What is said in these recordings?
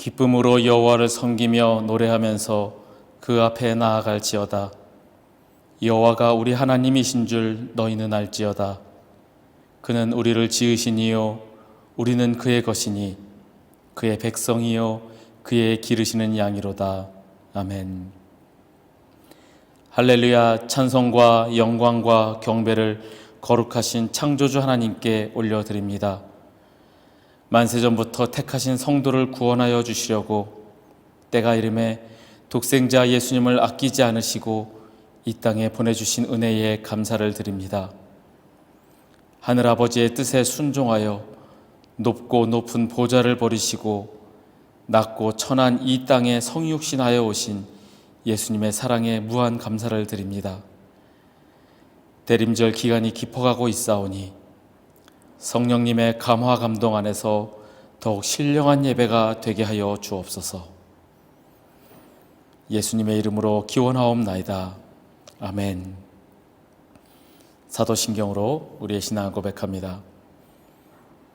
기쁨으로 여호와를 섬기며 노래하면서 그 앞에 나아갈지어다. 여호와가 우리 하나님이신 줄 너희는 알지어다. 그는 우리를 지으신 이요 우리는 그의 것이니 그의 백성이요 그의 기르시는 양이로다. 아멘. 할렐루야. 찬송과 영광과 경배를 거룩하신 창조주 하나님께 올려드립니다. 만세전부터 택하신 성도를 구원하여 주시려고 때가 이름에 독생자 예수님을 아끼지 않으시고 이 땅에 보내주신 은혜에 감사를 드립니다. 하늘아버지의 뜻에 순종하여 높고 높은 보좌를 버리시고 낮고 천한 이 땅에 성육신하여 오신 예수님의 사랑에 무한 감사를 드립니다. 대림절 기간이 깊어가고 있사오니 성령님의 감화 감동 안에서 더욱 신령한 예배가 되게 하여 주옵소서. 예수님의 이름으로 기원하옵나이다. 아멘. 사도신경으로 우리의 신앙을 고백합니다.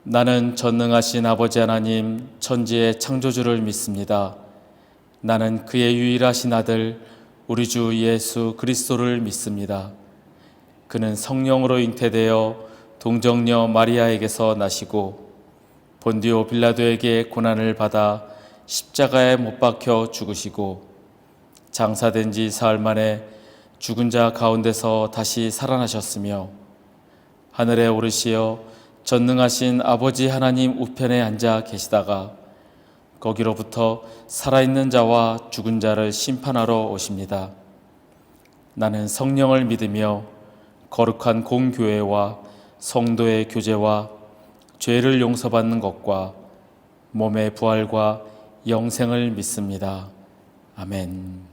나는 전능하신 아버지 하나님 천지의 창조주를 믿습니다. 나는 그의 유일하신 아들 우리 주 예수 그리스도를 믿습니다. 그는 성령으로 잉태되어 동정녀 마리아에게서 나시고 본디오 빌라도에게 고난을 받아 십자가에 못 박혀 죽으시고 장사된 지 사흘 만에 죽은 자 가운데서 다시 살아나셨으며 하늘에 오르시어 전능하신 아버지 하나님 우편에 앉아 계시다가 거기로부터 살아있는 자와 죽은 자를 심판하러 오십니다. 나는 성령을 믿으며 거룩한 공교회와 성도의 교제와 죄를 용서받는 것과 몸의 부활과 영생을 믿습니다. 아멘.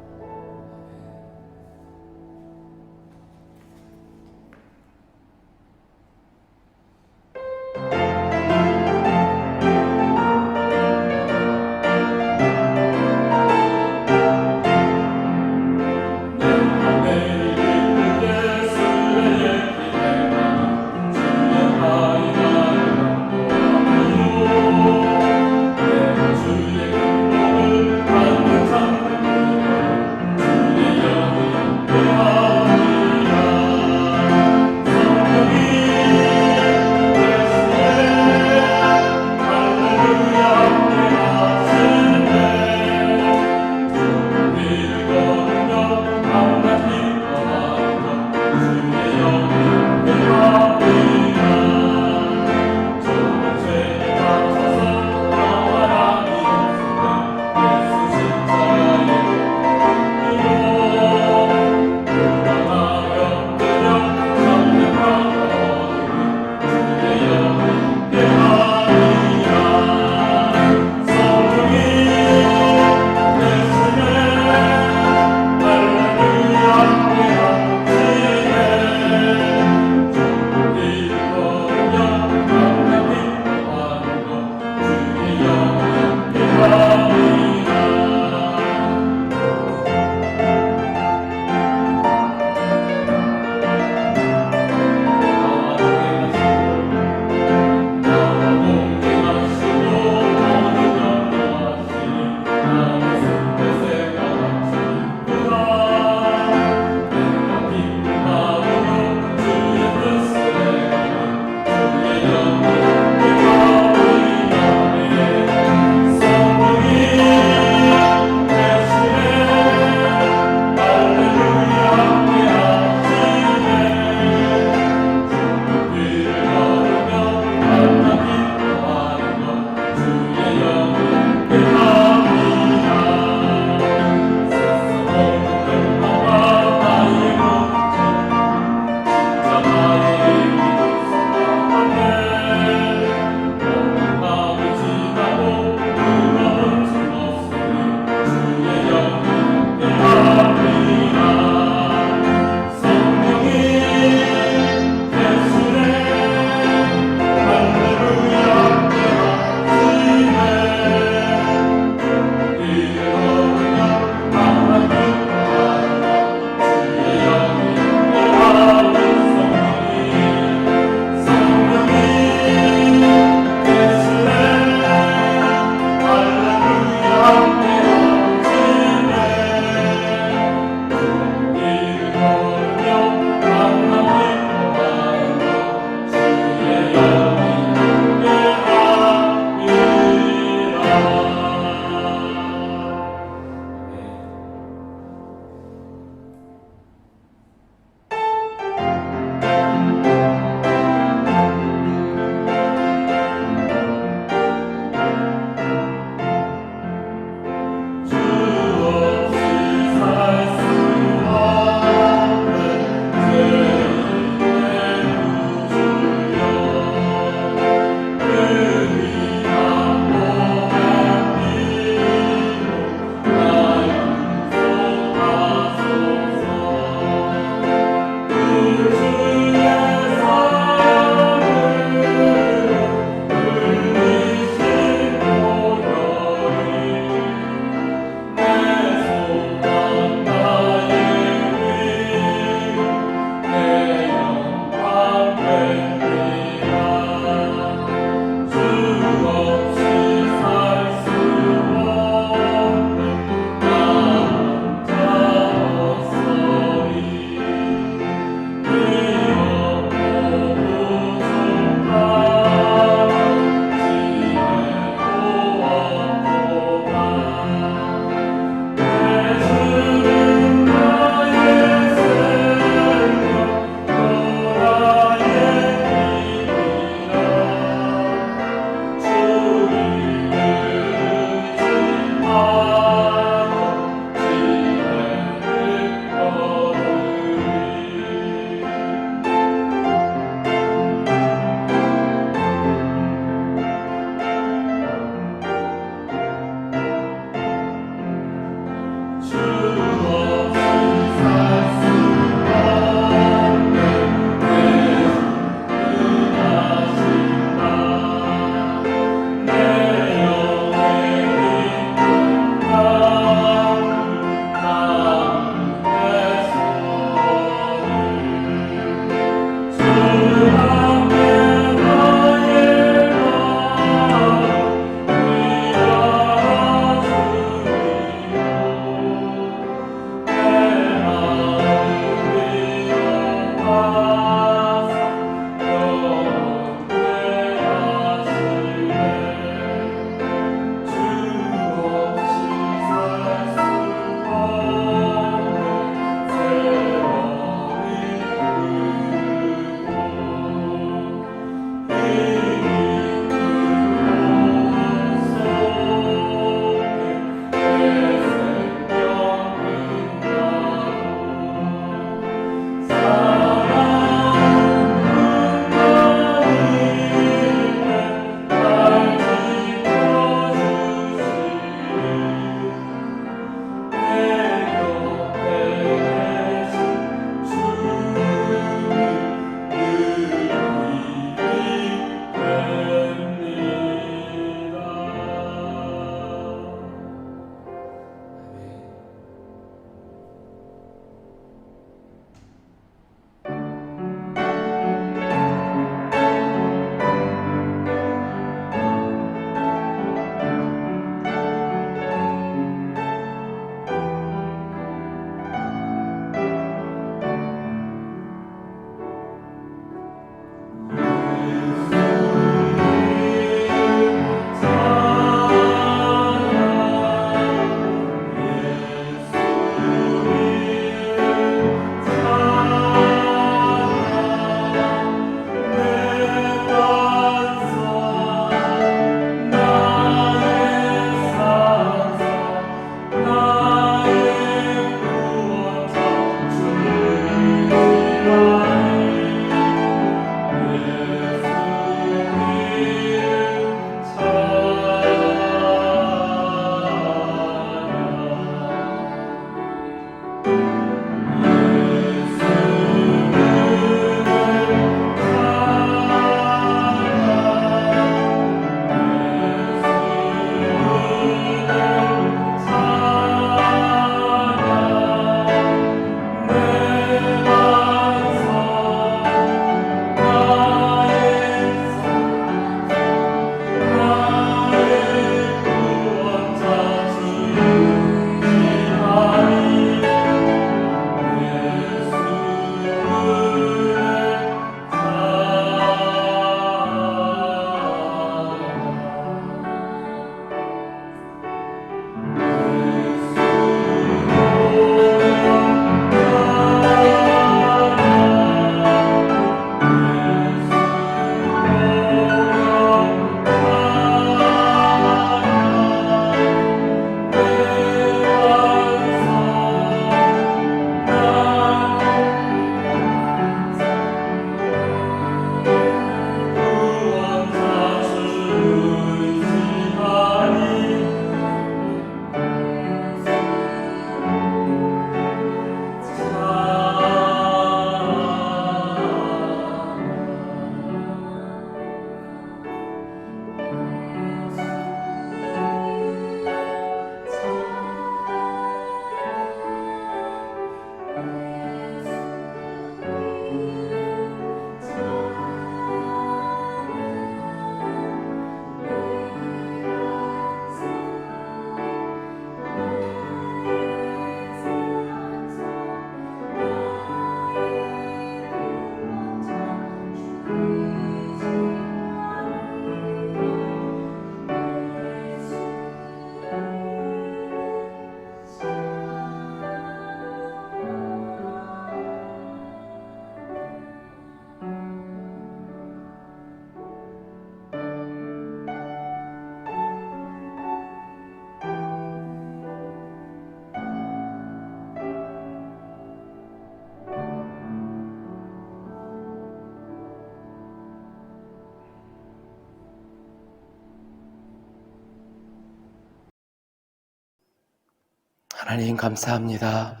하나님 감사합니다.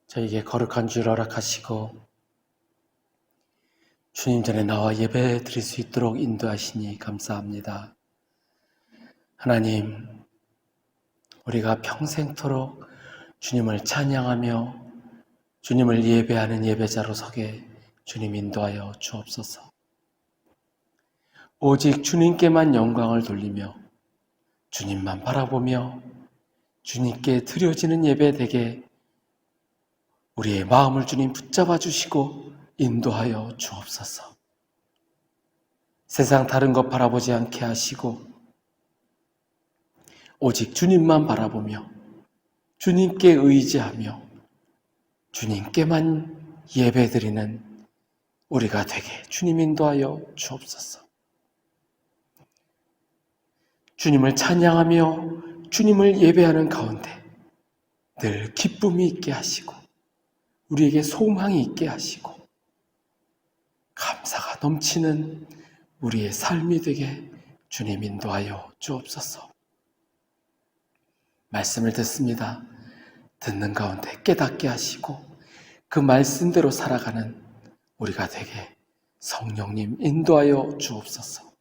저에게 거룩한 주를 허락하시고 주님 전에 나와 예배 드릴 수 있도록 인도하시니 감사합니다. 하나님, 우리가 평생토록 주님을 찬양하며 주님을 예배하는 예배자로 서게 주님 인도하여 주옵소서. 오직 주님께만 영광을 돌리며 주님만 바라보며 주님께 드려지는 예배 되게 우리의 마음을 주님 붙잡아 주시고 인도하여 주옵소서. 세상 다른 것 바라보지 않게 하시고 오직 주님만 바라보며 주님께 의지하며 주님께만 예배드리는 우리가 되게 주님 인도하여 주옵소서. 주님을 찬양하며 주님을 예배하는 가운데 늘 기쁨이 있게 하시고 우리에게 소망이 있게 하시고 감사가 넘치는 우리의 삶이 되게 주님 인도하여 주옵소서. 말씀을 듣습니다. 듣는 가운데 깨닫게 하시고 그 말씀대로 살아가는 우리가 되게 성령님 인도하여 주옵소서.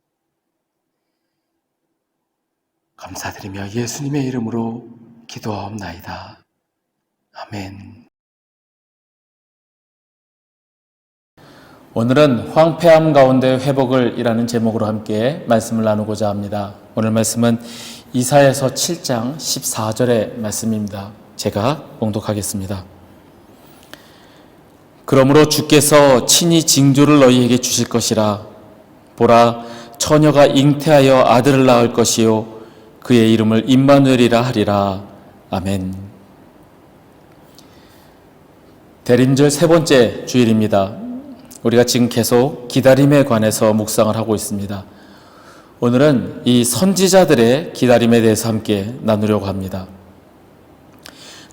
감사드리며 예수님의 이름으로 기도하옵나이다. 아멘. 오늘은 황폐함 가운데 회복을 이라는 제목으로 함께 말씀을 나누고자 합니다. 오늘 말씀은 이사야서 7장 14절의 말씀입니다. 제가 봉독하겠습니다. 그러므로 주께서 친히 징조를 너희에게 주실 것이라. 보라, 처녀가 잉태하여 아들을 낳을 것이요 그의 이름을 임마누엘이라 하리라. 아멘. 대림절 세 번째 주일입니다. 우리가 지금 계속 기다림에 관해서 묵상을 하고 있습니다. 오늘은 이 선지자들의 기다림에 대해서 함께 나누려고 합니다.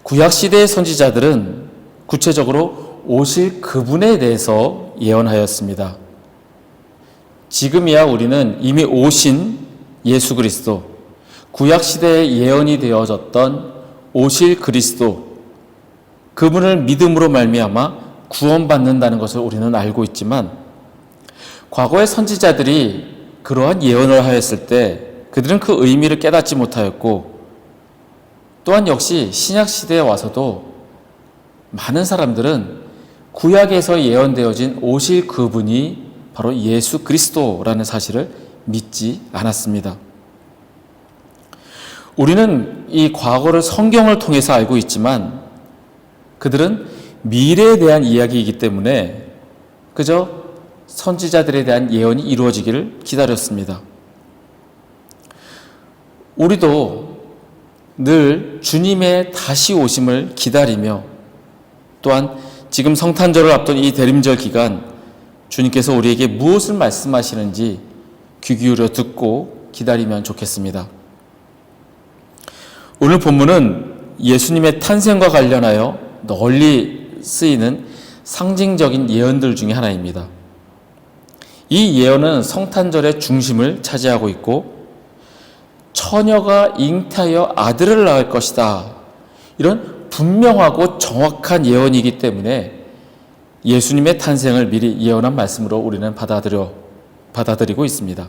구약시대의 선지자들은 구체적으로 오실 그분에 대해서 예언하였습니다. 지금이야 우리는 이미 오신 예수 그리스도, 구약시대에 예언이 되어졌던 오실 그리스도, 그분을 믿음으로 말미암아 구원받는다는 것을 우리는 알고 있지만 과거의 선지자들이 그러한 예언을 하였을 때 그들은 그 의미를 깨닫지 못하였고 또한 역시 신약시대에 와서도 많은 사람들은 구약에서 예언되어진 오실 그분이 바로 예수 그리스도라는 사실을 믿지 않았습니다. 우리는 이 과거를 성경을 통해서 알고 있지만 그들은 미래에 대한 이야기이기 때문에 그저 선지자들에 대한 예언이 이루어지기를 기다렸습니다. 우리도 늘 주님의 다시 오심을 기다리며 또한 지금 성탄절을 앞둔 이 대림절 기간 주님께서 우리에게 무엇을 말씀하시는지 귀 기울여 듣고 기다리면 좋겠습니다. 오늘 본문은 예수님의 탄생과 관련하여 널리 쓰이는 상징적인 예언들 중에 하나입니다. 이 예언은 성탄절의 중심을 차지하고 있고 처녀가 잉태하여 아들을 낳을 것이다. 이런 분명하고 정확한 예언이기 때문에 예수님의 탄생을 미리 예언한 말씀으로 우리는 받아들이고 있습니다.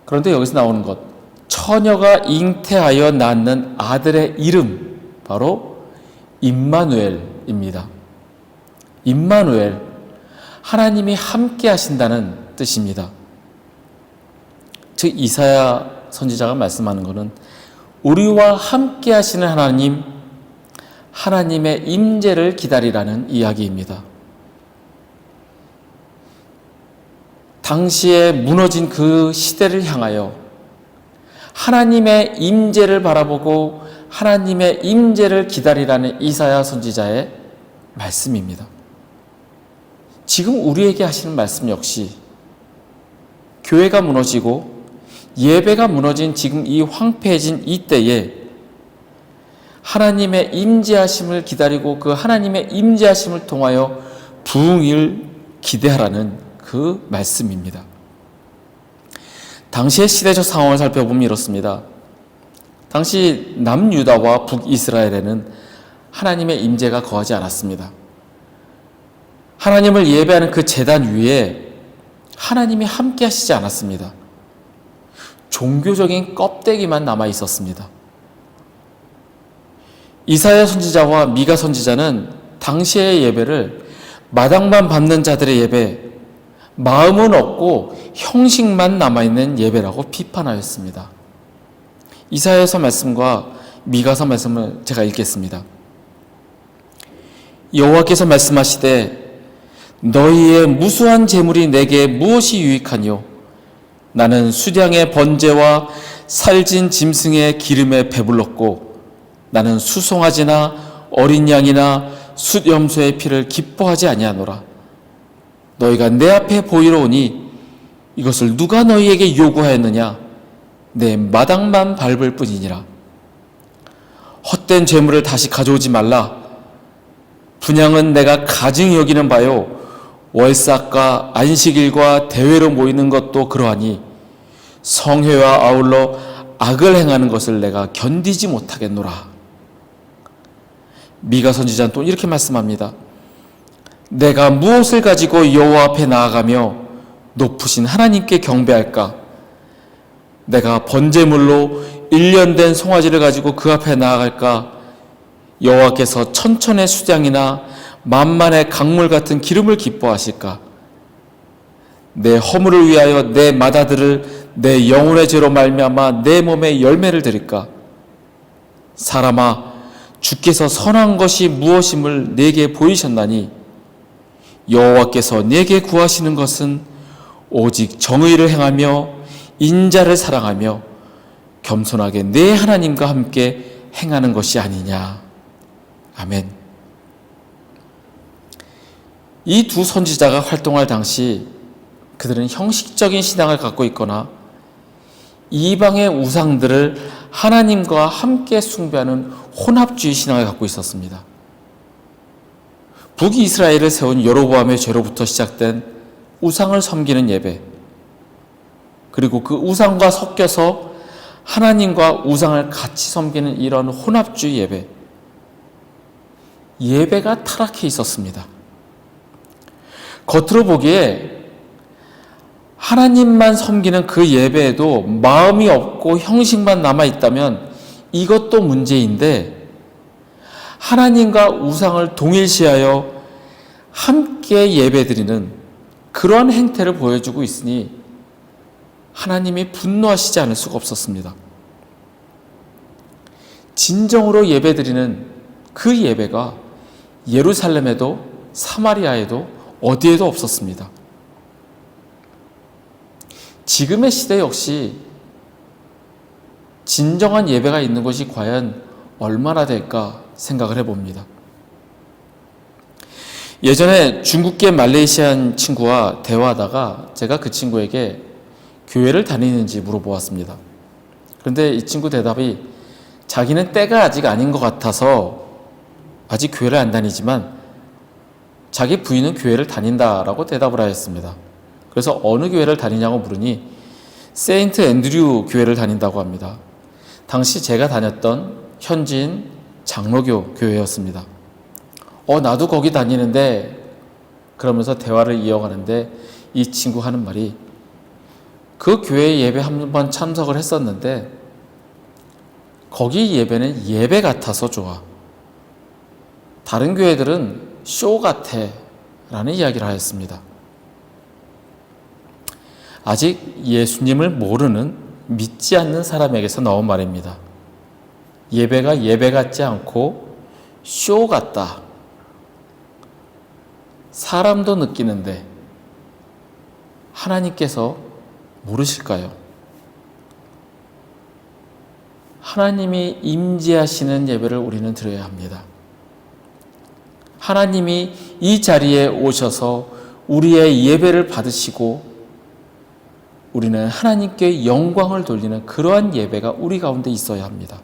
그런데 여기서 나오는 것, 처녀가 잉태하여 낳는 아들의 이름, 바로 임마누엘입니다. 임마누엘, 하나님이 함께 하신다는 뜻입니다. 즉 이사야 선지자가 말씀하는 것은 우리와 함께 하시는 하나님, 하나님의 임재를 기다리라는 이야기입니다. 당시에 무너진 그 시대를 향하여 하나님의 임재를 바라보고 하나님의 임재를 기다리라는 이사야 선지자의 말씀입니다. 지금 우리에게 하시는 말씀 역시 교회가 무너지고 예배가 무너진 지금 이 황폐해진 이 때에 하나님의 임재하심을 기다리고 그 하나님의 임재하심을 통하여 부흥을 기대하라는 그 말씀입니다. 당시의 시대적 상황을 살펴보면 이렇습니다. 당시 남유다와 북이스라엘에는 하나님의 임재가 거하지 않았습니다. 하나님을 예배하는 그 제단 위에 하나님이 함께 하시지 않았습니다. 종교적인 껍데기만 남아 있었습니다. 이사야 선지자와 미가 선지자는 당시의 예배를 마당만 밟는 자들의 예배, 마음은 없고 형식만 남아있는 예배라고 비판하였습니다. 이사야서 말씀과 미가서 말씀을 제가 읽겠습니다. 여호와께서 말씀하시되 너희의 무수한 재물이 내게 무엇이 유익하뇨? 나는 수량의 번제와 살진 짐승의 기름에 배불렀고 나는 수송아지나 어린 양이나 숫염소의 피를 기뻐하지 아니하노라. 너희가 내 앞에 보이러 오니 이것을 누가 너희에게 요구하였느냐? 내 마당만 밟을 뿐이니라. 헛된 재물을 다시 가져오지 말라. 분향은 내가 가증히 여기는 바요 월삭과 안식일과 대회로 모이는 것도 그러하니 성회와 아울러 악을 행하는 것을 내가 견디지 못하겠노라. 미가 선지자는 또 이렇게 말씀합니다. 내가 무엇을 가지고 여호와 앞에 나아가며 높으신 하나님께 경배할까? 내가 번제물로 1년 된 송아지를 가지고 그 앞에 나아갈까? 여호와께서 천천의 수장이나 만만의 강물 같은 기름을 기뻐하실까? 내 허물을 위하여 내 마다들을 내 영혼의 죄로 말미암아 내 몸에 열매를 드릴까? 사람아, 주께서 선한 것이 무엇임을 내게 보이셨나니 여호와께서 내게 구하시는 것은 오직 정의를 행하며 인자를 사랑하며 겸손하게 내 하나님과 함께 행하는 것이 아니냐. 아멘. 이 두 선지자가 활동할 당시 그들은 형식적인 신앙을 갖고 있거나 이방의 우상들을 하나님과 함께 숭배하는 혼합주의 신앙을 갖고 있었습니다. 북이스라엘을 세운 여로보암의 죄로부터 시작된 우상을 섬기는 예배, 그리고 그 우상과 섞여서 하나님과 우상을 같이 섬기는 이런 혼합주의 예배, 예배가 타락해 있었습니다. 겉으로 보기에 하나님만 섬기는 그 예배에도 마음이 없고 형식만 남아있다면 이것도 문제인데, 하나님과 우상을 동일시하여 함께 예배드리는 그러한 행태를 보여주고 있으니 하나님이 분노하시지 않을 수가 없었습니다. 진정으로 예배드리는 그 예배가 예루살렘에도 사마리아에도 어디에도 없었습니다. 지금의 시대 역시 진정한 예배가 있는 곳이 과연 얼마나 될까 생각을 해봅니다. 예전에 중국계 말레이시안 친구와 대화하다가 제가 그 친구에게 교회를 다니는지 물어보았습니다. 그런데 이 친구 대답이 자기는 때가 아직 아닌 것 같아서 아직 교회를 안 다니지만 자기 부인은 교회를 다닌다라고 대답을 하였습니다. 그래서 어느 교회를 다니냐고 물으니 세인트 앤드류 교회를 다닌다고 합니다. 당시 제가 다녔던 현지인 장로교 교회였습니다. 나도 거기 다니는데, 그러면서 대화를 이어가는데 이 친구 하는 말이, 그 교회 예배 한번 참석을 했었는데 거기 예배는 예배 같아서 좋아. 다른 교회들은 쇼 같아 라는 이야기를 하였습니다. 아직 예수님을 모르는, 믿지 않는 사람에게서 나온 말입니다. 예배가 예배 같지 않고 쇼 같다. 사람도 느끼는데 하나님께서 모르실까요? 하나님이 임재하시는 예배를 우리는 드려야 합니다. 하나님이 이 자리에 오셔서 우리의 예배를 받으시고 우리는 하나님께 영광을 돌리는 그러한 예배가 우리 가운데 있어야 합니다.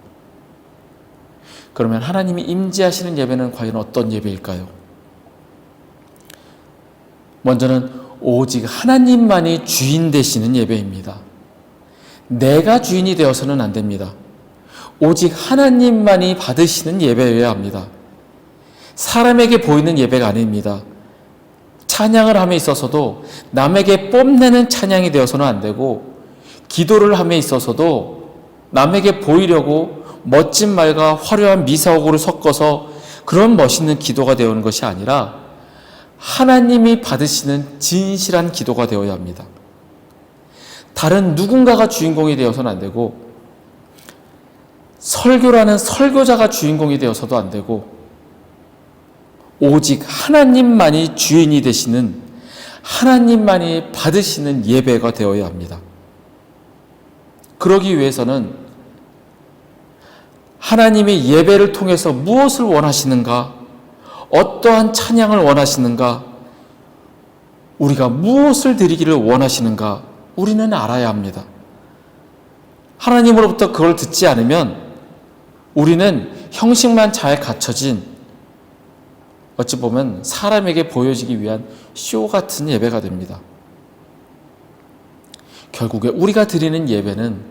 그러면 하나님이 임재하시는 예배는 과연 어떤 예배일까요? 먼저는 오직 하나님만이 주인 되시는 예배입니다. 내가 주인이 되어서는 안 됩니다. 오직 하나님만이 받으시는 예배여야 합니다. 사람에게 보이는 예배가 아닙니다. 찬양을 함에 있어서도 남에게 뽐내는 찬양이 되어서는 안 되고, 기도를 함에 있어서도 남에게 보이려고 멋진 말과 화려한 미사오고를 섞어서 그런 멋있는 기도가 되어오는 것이 아니라 하나님이 받으시는 진실한 기도가 되어야 합니다. 다른 누군가가 주인공이 되어서는 안 되고, 설교라는 설교자가 주인공이 되어서도 안 되고, 오직 하나님만이 주인이 되시는, 하나님만이 받으시는 예배가 되어야 합니다. 그러기 위해서는 하나님이 예배를 통해서 무엇을 원하시는가, 어떠한 찬양을 원하시는가, 우리가 무엇을 드리기를 원하시는가 우리는 알아야 합니다. 하나님으로부터 그걸 듣지 않으면 우리는 형식만 잘 갖춰진, 어찌 보면 사람에게 보여지기 위한 쇼 같은 예배가 됩니다. 결국에 우리가 드리는 예배는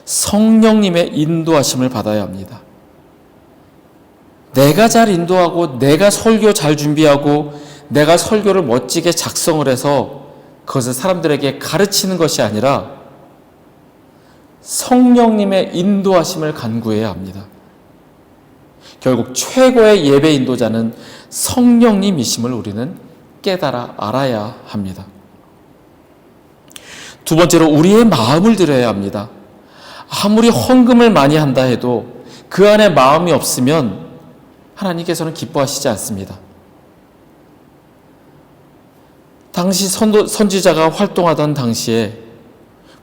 성령님의 인도하심을 받아야 합니다. 내가 잘 인도하고, 내가 설교 잘 준비하고, 내가 설교를 멋지게 작성을 해서 그것을 사람들에게 가르치는 것이 아니라 성령님의 인도하심을 간구해야 합니다. 결국 최고의 예배 인도자는 성령님이심을 우리는 깨달아 알아야 합니다. 두 번째로 우리의 마음을 들여야 합니다. 아무리 헌금을 많이 한다 해도 그 안에 마음이 없으면 하나님께서는 기뻐하시지 않습니다. 당시 선지자가 활동하던 당시에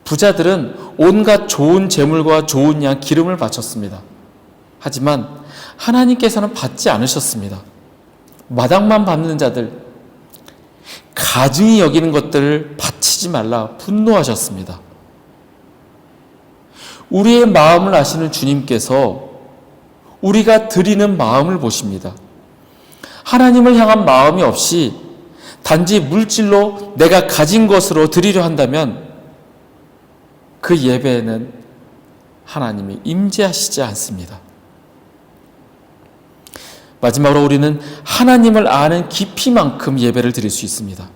부자들은 온갖 좋은 재물과 좋은 양, 기름을 바쳤습니다. 하지만 하나님께서는 받지 않으셨습니다. 마당만 밟는 자들, 가증히 여기는 것들을 바치지 말라 분노하셨습니다. 우리의 마음을 아시는 주님께서 우리가 드리는 마음을 보십니다. 하나님을 향한 마음이 없이 단지 물질로 내가 가진 것으로 드리려 한다면 그 예배에는 하나님이 임재하시지 않습니다. 마지막으로 우리는 하나님을 아는 깊이만큼 예배를 드릴 수 있습니다.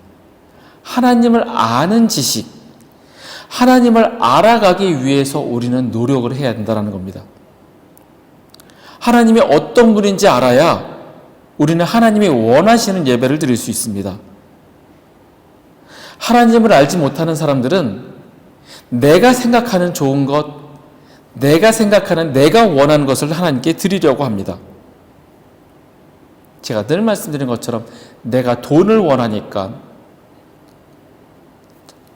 하나님을 아는 지식, 하나님을 알아가기 위해서 우리는 노력을 해야 된다는 겁니다. 하나님이 어떤 분인지 알아야 우리는 하나님이 원하시는 예배를 드릴 수 있습니다. 하나님을 알지 못하는 사람들은 내가 생각하는 좋은 것, 내가 생각하는, 내가 원하는 것을 하나님께 드리려고 합니다. 제가 늘 말씀드린 것처럼 내가 돈을 원하니까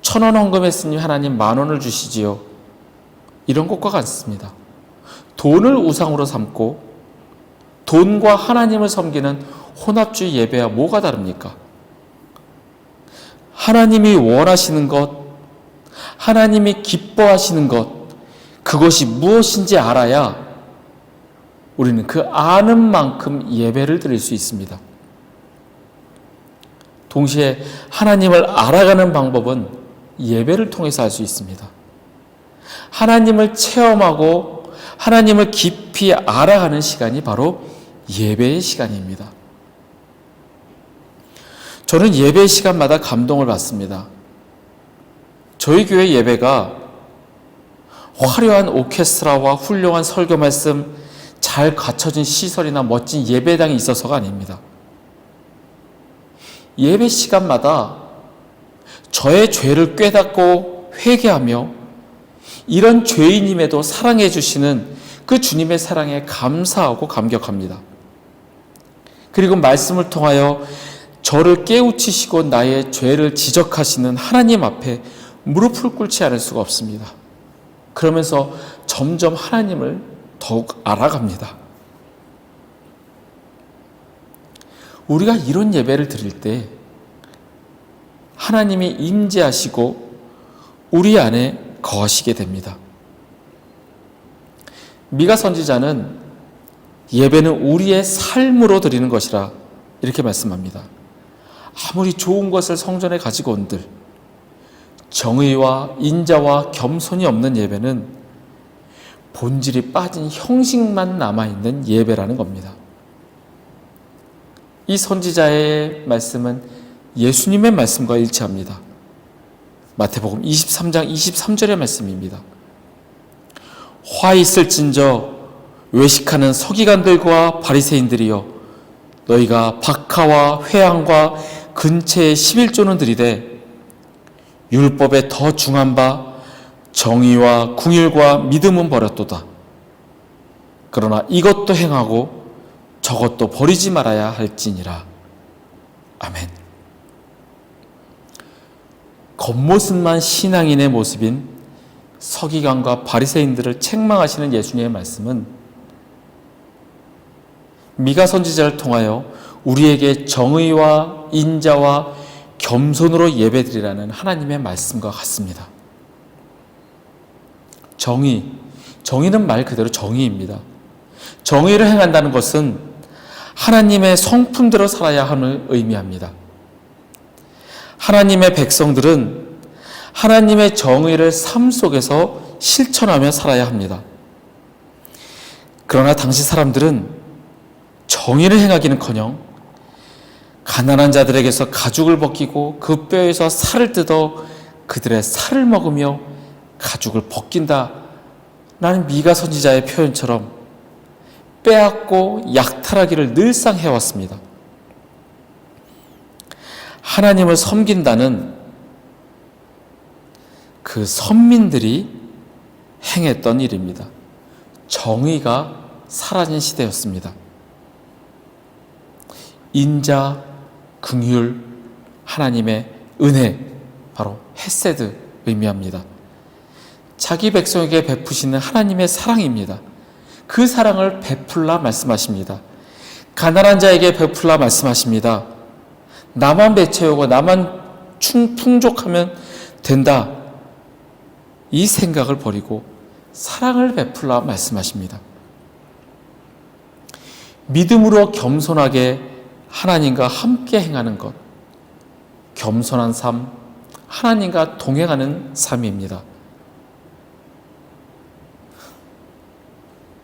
1,000원 헌금했으니 하나님 10,000원을 주시지요. 이런 것과 같습니다. 돈을 우상으로 삼고 돈과 하나님을 섬기는 혼합주의 예배와 뭐가 다릅니까? 하나님이 원하시는 것, 하나님이 기뻐하시는 것, 그것이 무엇인지 알아야 우리는 그 아는 만큼 예배를 드릴 수 있습니다. 동시에 하나님을 알아가는 방법은 예배를 통해서 알 수 있습니다. 하나님을 체험하고 하나님을 깊이 알아가는 시간이 바로 예배의 시간입니다. 저는 예배 시간마다 감동을 받습니다. 저희 교회 예배가 화려한 오케스트라와 훌륭한 설교 말씀, 잘 갖춰진 시설이나 멋진 예배당이 있어서가 아닙니다. 예배 시간마다 저의 죄를 깨닫고 회개하며 이런 죄인임에도 사랑해 주시는 그 주님의 사랑에 감사하고 감격합니다. 그리고 말씀을 통하여 저를 깨우치시고 나의 죄를 지적하시는 하나님 앞에 무릎을 꿇지 않을 수가 없습니다. 그러면서 점점 하나님을 더욱 알아갑니다. 우리가 이런 예배를 드릴 때 하나님이 임재하시고 우리 안에 거하시게 됩니다. 미가 선지자는 예배는 우리의 삶으로 드리는 것이라 이렇게 말씀합니다. 아무리 좋은 것을 성전에 가지고 온들 정의와 인자와 겸손이 없는 예배는 본질이 빠진 형식만 남아있는 예배라는 겁니다. 이 선지자의 말씀은 예수님의 말씀과 일치합니다. 마태복음 23장 23절의 말씀입니다. 화 있을진저 외식하는 서기관들과 바리새인들이여, 너희가 박하와 회향과 근체의 11조는 들이되 율법에 더 중한 바 정의와 궁율과 믿음은 버렸도다. 그러나 이것도 행하고 저것도 버리지 말아야 할지니라. 아멘. 겉모습만 신앙인의 모습인 서기관과 바리새인들을 책망하시는 예수님의 말씀은 미가 선지자를 통하여 우리에게 정의와 인자와 겸손으로 예배드리라는 하나님의 말씀과 같습니다. 정의는 말 그대로 정의입니다. 정의를 행한다는 것은 하나님의 성품대로 살아야 함을 의미합니다. 하나님의 백성들은 하나님의 정의를 삶 속에서 실천하며 살아야 합니다. 그러나 당시 사람들은 정의를 행하기는커녕 가난한 자들에게서 가죽을 벗기고 그 뼈에서 살을 뜯어 그들의 살을 먹으며 가죽을 벗긴다 라는 미가 선지자의 표현처럼 빼앗고 약탈하기를 늘상 해왔습니다. 하나님을 섬긴다는 그 선민들이 행했던 일입니다. 정의가 사라진 시대였습니다. 인자, 긍휼, 하나님의 은혜, 바로 헤세드 의미합니다. 자기 백성에게 베푸시는 하나님의 사랑입니다. 그 사랑을 베풀라 말씀하십니다. 가난한 자에게 베풀라 말씀하십니다. 나만 배채우고 나만 풍족하면 된다, 이 생각을 버리고 사랑을 베풀라 말씀하십니다. 믿음으로 겸손하게 하나님과 함께 행하는 것, 겸손한 삶, 하나님과 동행하는 삶입니다.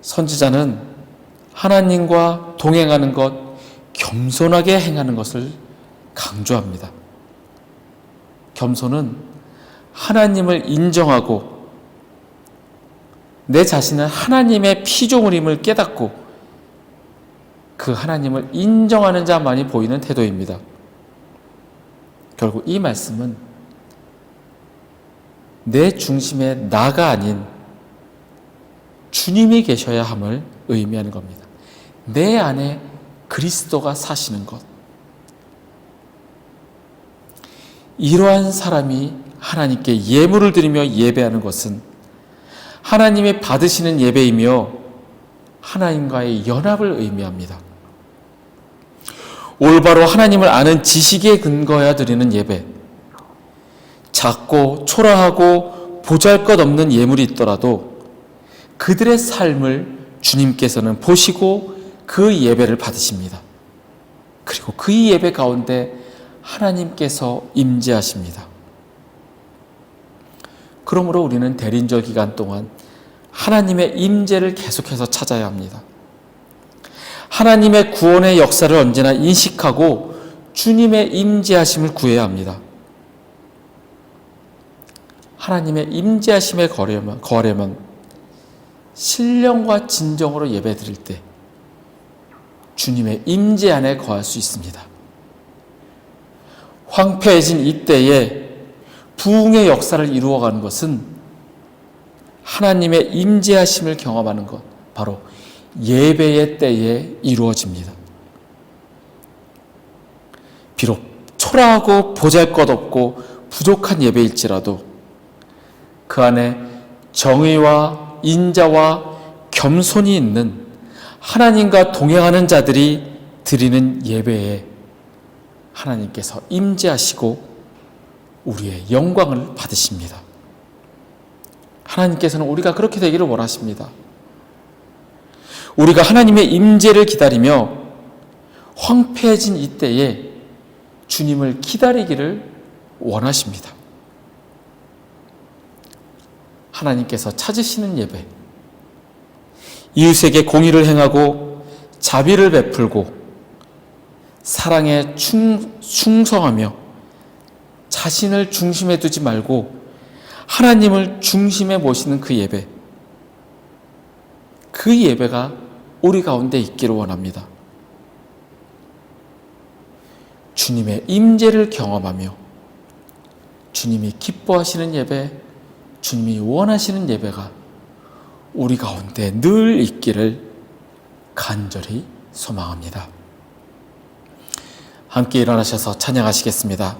선지자는 하나님과 동행하는 것, 겸손하게 행하는 것을 강조합니다. 겸손은 하나님을 인정하고 내 자신은 하나님의 피조물임을 깨닫고 그 하나님을 인정하는 자만이 보이는 태도입니다. 결국 이 말씀은 내 중심에 나가 아닌 주님이 계셔야 함을 의미하는 겁니다. 내 안에 그리스도가 사시는 것. 이러한 사람이 하나님께 예물을 드리며 예배하는 것은 하나님이 받으시는 예배이며 하나님과의 연합을 의미합니다. 올바로 하나님을 아는 지식에 근거하여 드리는 예배, 작고 초라하고 보잘것없는 예물이 있더라도 그들의 삶을 주님께서는 보시고 그 예배를 받으십니다. 그리고 그 예배 가운데 하나님께서 임재하십니다. 그러므로 우리는 대린절 기간 동안 하나님의 임재를 계속해서 찾아야 합니다. 하나님의 구원의 역사를 언제나 인식하고 주님의 임재하심을 구해야 합니다. 하나님의 임재하심에 거하려면 신령과 진정으로 예배드릴 때 주님의 임재 안에 거할 수 있습니다. 황폐해진 이때에 부흥의 역사를 이루어가는 것은 하나님의 임재하심을 경험하는 것, 바로 예배의 때에 이루어집니다. 비록 초라하고 보잘것없고 부족한 예배일지라도 그 안에 정의와 인자와 겸손이 있는 하나님과 동행하는 자들이 드리는 예배에 하나님께서 임재하시고 우리의 영광을 받으십니다. 하나님께서는 우리가 그렇게 되기를 원하십니다. 우리가 하나님의 임재를 기다리며 황폐해진 이때에 주님을 기다리기를 원하십니다. 하나님께서 찾으시는 예배, 이웃에게 공의를 행하고 자비를 베풀고 사랑에 충성하며 자신을 중심에 두지 말고 하나님을 중심에 모시는 그 예배, 그 예배가 우리 가운데 있기를 원합니다. 주님의 임재를 경험하며 주님이 기뻐하시는 예배, 주님이 원하시는 예배가 우리 가운데 늘 있기를 간절히 소망합니다. 함께 일어나셔서 찬양하시겠습니다.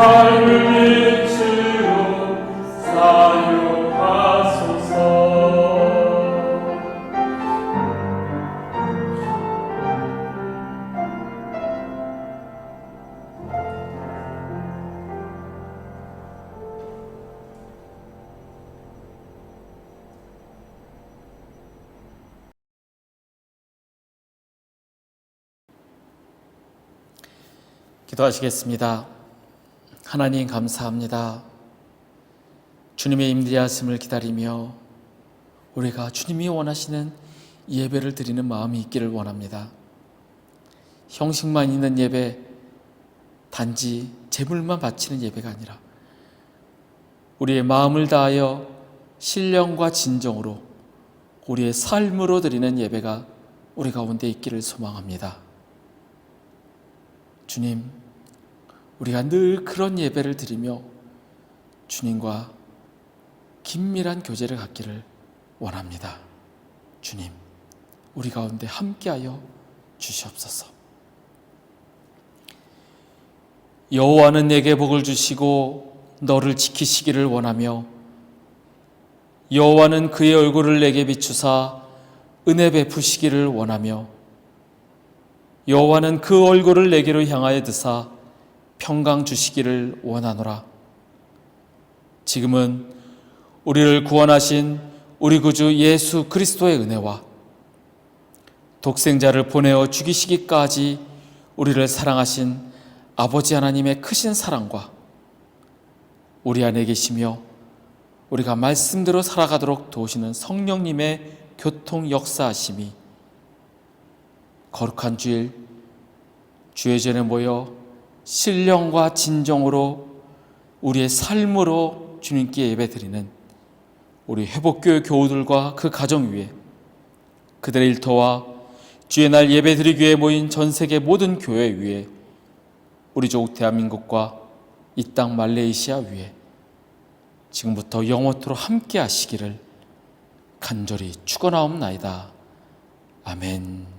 삶을 빛으로 사용하소서. 기도하시겠습니다. 하나님 감사합니다. 주님의 임재하심을 기다리며 우리가 주님이 원하시는 예배를 드리는 마음이 있기를 원합니다. 형식만 있는 예배, 단지 제물만 바치는 예배가 아니라 우리의 마음을 다하여 신령과 진정으로 우리의 삶으로 드리는 예배가 우리 가운데 있기를 소망합니다. 주님, 우리가 늘 그런 예배를 드리며 주님과 긴밀한 교제를 갖기를 원합니다. 주님, 우리 가운데 함께하여 주시옵소서. 여호와는 내게 복을 주시고 너를 지키시기를 원하며 여호와는 그의 얼굴을 내게 비추사 은혜 베푸시기를 원하며 여호와는 그 얼굴을 내게로 향하여 드사 평강 주시기를 원하노라. 지금은 우리를 구원하신 우리 구주 예수 그리스도의 은혜와 독생자를 보내어 죽이시기까지 우리를 사랑하신 아버지 하나님의 크신 사랑과 우리 안에 계시며 우리가 말씀대로 살아가도록 도우시는 성령님의 교통 역사하심이 거룩한 주일 주의 전에 모여 신령과 진정으로 우리의 삶으로 주님께 예배드리는 우리 회복교회 교우들과 그 가정 위에 그들의 일터와 주의 날 예배드리기 위해 모인 전 세계 모든 교회 위에 우리 조국 대한민국과 이 땅 말레이시아 위에 지금부터 영원토록 함께 하시기를 간절히 축원하옵나이다. 아멘.